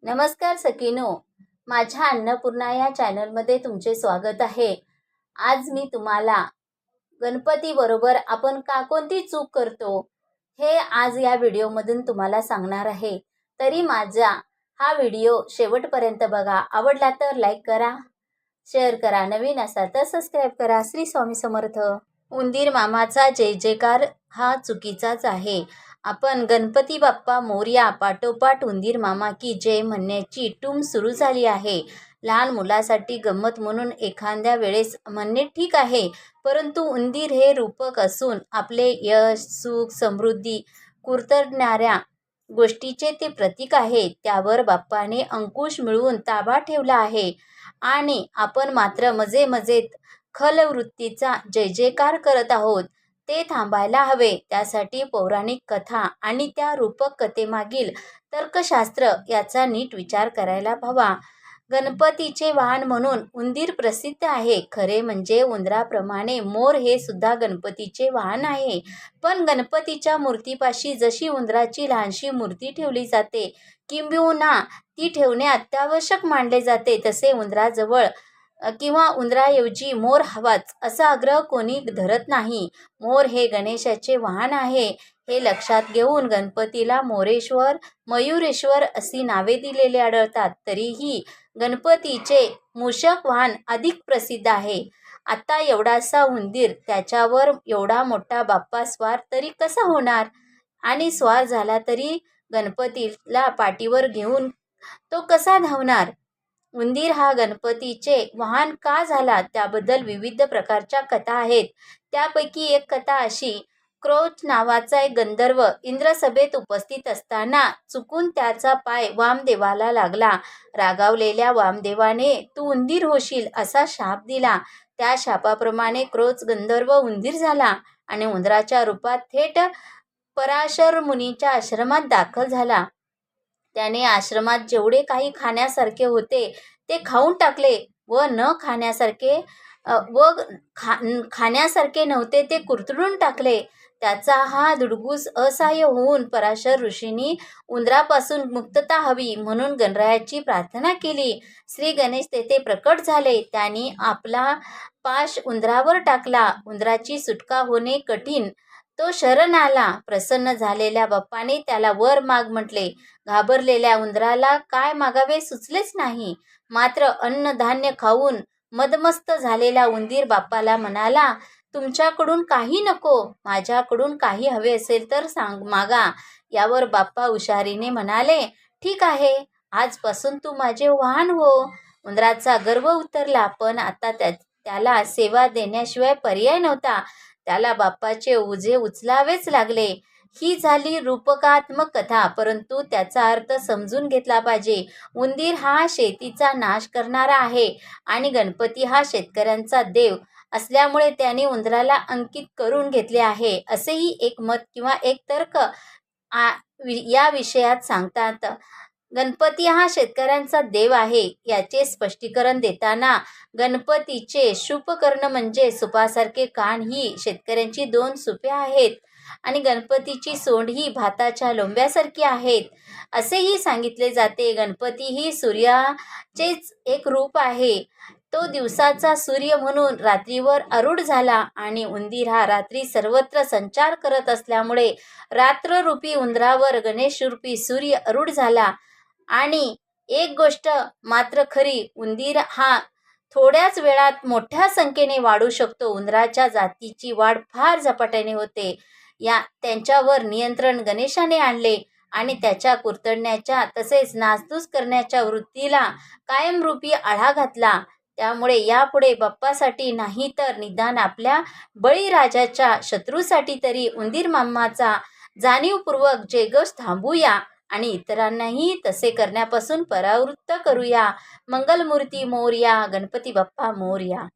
नमस्कार सखीनो, माझ्या अन्नपूर्णा या चॅनलमध्ये तुमचे स्वागत आहे। आज मी तुम्हाला गणपती बरोबर आपण कोणती चूक करतो हे आज या व्हिडिओमधून तुम्हाला सांगणार आहे। तरी माझा हा व्हिडिओ शेवटपर्यंत बघा। आवडला तर लाईक करा, शेअर करा, नवीन असाल तर सबस्क्राईब करा। श्री स्वामी समर्थ। उंदीर मामाचा जय जयकार हा चुकीचाच आहे। आपण गणपती बाप्पा मोरया पाठोपाठ उंदीर मामा की जय म्हणण्याची टूम सुरू झाली आहे। लहान मुलासाठी गंमत म्हणून एखाद्या वेळेस म्हणणे ठीक आहे, परंतु उंदीर हे रूपक असून आपले यश, सुख, समृद्धी कुरतडणाऱ्या गोष्टीचे ते प्रतीक आहे। त्यावर बाप्पाने अंकुश मिळवून ताबा ठेवला आहे आणि आपण मात्र मजेत खलवृत्तीचा जय जयकार करत आहोत। ते थांबायला हवे। त्यासाठी पौराणिक कथा आणि त्या रूपक कथेमागील तर्कशास्त्र याचा नीट विचार करायला हवा। गणपतीचे वाहन म्हणून उंदीर प्रसिद्ध आहे। खरे म्हणजे उंदराप्रमाणे मोर हे सुद्धा गणपतीचे वाहन आहे। पण गणपतीच्या मूर्तीपाशी जशी उंदराची लहानशी मूर्ती ठेवली जाते, किंबहुना ती ठेवणे अत्यावश्यक मानले जाते, तसे उंदराजवळ किंवा उंदराऐवजी मोर हवाच असा आग्रह कोणी धरत नाही। मोर हे गणेशाचे वाहन आहे हे लक्षात घेऊन गणपतीला मोरेश्वर, मयुरेश्वर अशी नावे दिलेली आढळतात। तरीही गणपतीचे मूषक वाहन अधिक प्रसिद्ध आहे। आता एवढासा उंदीर, त्याच्यावर एवढा मोठा बाप्पा स्वार तरी कसा होणार? आणि स्वार झाला तरी गणपतीला पाठीवर घेऊन तो कसा धावणार? उंदीर हा गणपतीचे वाहन का झाला त्याबद्दल विविध प्रकारच्या कथा आहेत। त्यापैकी एक कथा अशी, क्रोच नावाचा एक गंधर्व इंद्रसभेत उपस्थित असताना चुकून त्याचा पाय वामदेवाला लागला। रागावलेल्या वामदेवाने तू उंदीर होशील असा शाप दिला। त्या शापाप्रमाणे क्रोच गंधर्व उंदीर झाला आणि उंदराच्या रूपात थेट पराशर मुनीच्या आश्रमात दाखल झाला। त्याने आश्रमात जेवढे काही खाण्यासारखे होते ते खाऊन टाकले व खाण्यासारखे नव्हते ते कुरतडून टाकले। त्याचा हा धुडगूस असह्य होऊन पराशर ऋषींनी उंदरापासून मुक्तता हवी म्हणून गणरायाची प्रार्थना केली। श्री गणेश तेथे प्रकट झाले। त्यांनी आपला पाश उंदरावर टाकला। उंदराची सुटका होणे कठीण, तो शरण आला। प्रसन्न झालेल्या बाप्पाने त्याला वर माग म्हटले। घाबरलेल्या उंदराला काय मागावे सुचलेच नाही। मात्र अन्नधान्य खाऊन मदमस्त झालेला उंदीर बाप्पाला म्हणाला, तुमच्याकडून काही नको, माझ्याकडून काही हवे असेल तर मागा। यावर बाप्पा हुशारीने म्हणाले, ठीक आहे, आजपासून तू माझे वाहन हो। उंदराचा गर्व उतरला, पण आता त्याला सेवा देण्याशिवाय पर्याय नव्हता। त्याला बाप्पाचे ओझे उचलावेच लागले। ही झाली रूपकात्मक कथा, परंतु त्याचा अर्थ समजून घेतला पाहिजे। उंदीर हा शेतीचा नाश करणारा आहे आणि गणपती हा शेतकऱ्यांचा देव असल्यामुळे त्याने उंदराला अंकित करून घेतले आहे, असेही एक मत किंवा एक तर्क या विषयात सांगतात। गणपती हा शेतकऱ्यांचा देव आहे याचे स्पष्टीकरण देताना गणपतीचे शुभकर्ण म्हणजे सुपासारखे कान ही शेतकऱ्यांची दोन सुपे आहेत आणि गणपतीची सोंड ही भाताच्या लोंब्यासारखी आहेत असेही सांगितले जाते। गणपती ही सूर्याचेच एक रूप आहे। तो दिवसाचा सूर्य म्हणून रात्रीवर आरूढ झाला आणि उंदीर हा रात्री सर्वत्र संचार करत असल्यामुळे रात्ररूपी उंदरावर गणेशरूपी सूर्य आरूढ झाला। आणि एक गोष्ट मात्र खरी, उंदीर हा थोड्याच वेळात मोठ्या संख्येने वाढू शकतो। उंदराच्या जातीची वाढ फार झपाट्याने होते। त्यांच्यावर नियंत्रण गणेशाने आणले आणि त्याच्या कुरतडण्याच्या तसेच नासधूस करण्याच्या वृत्तीला कायमरूपी आळा घातला। त्यामुळे यापुढे बाप्पासाठी नाही तर निदान आपल्या बळीराजाच्या शत्रूसाठी तरी उंदीर मामाचा जाणीवपूर्वक जयघोष थांबवूया आणि इतरांनाही तसे करण्यापासून परावृत्त करूया। मंगलमूर्ती मोरया, गणपती बाप्पा मोरया।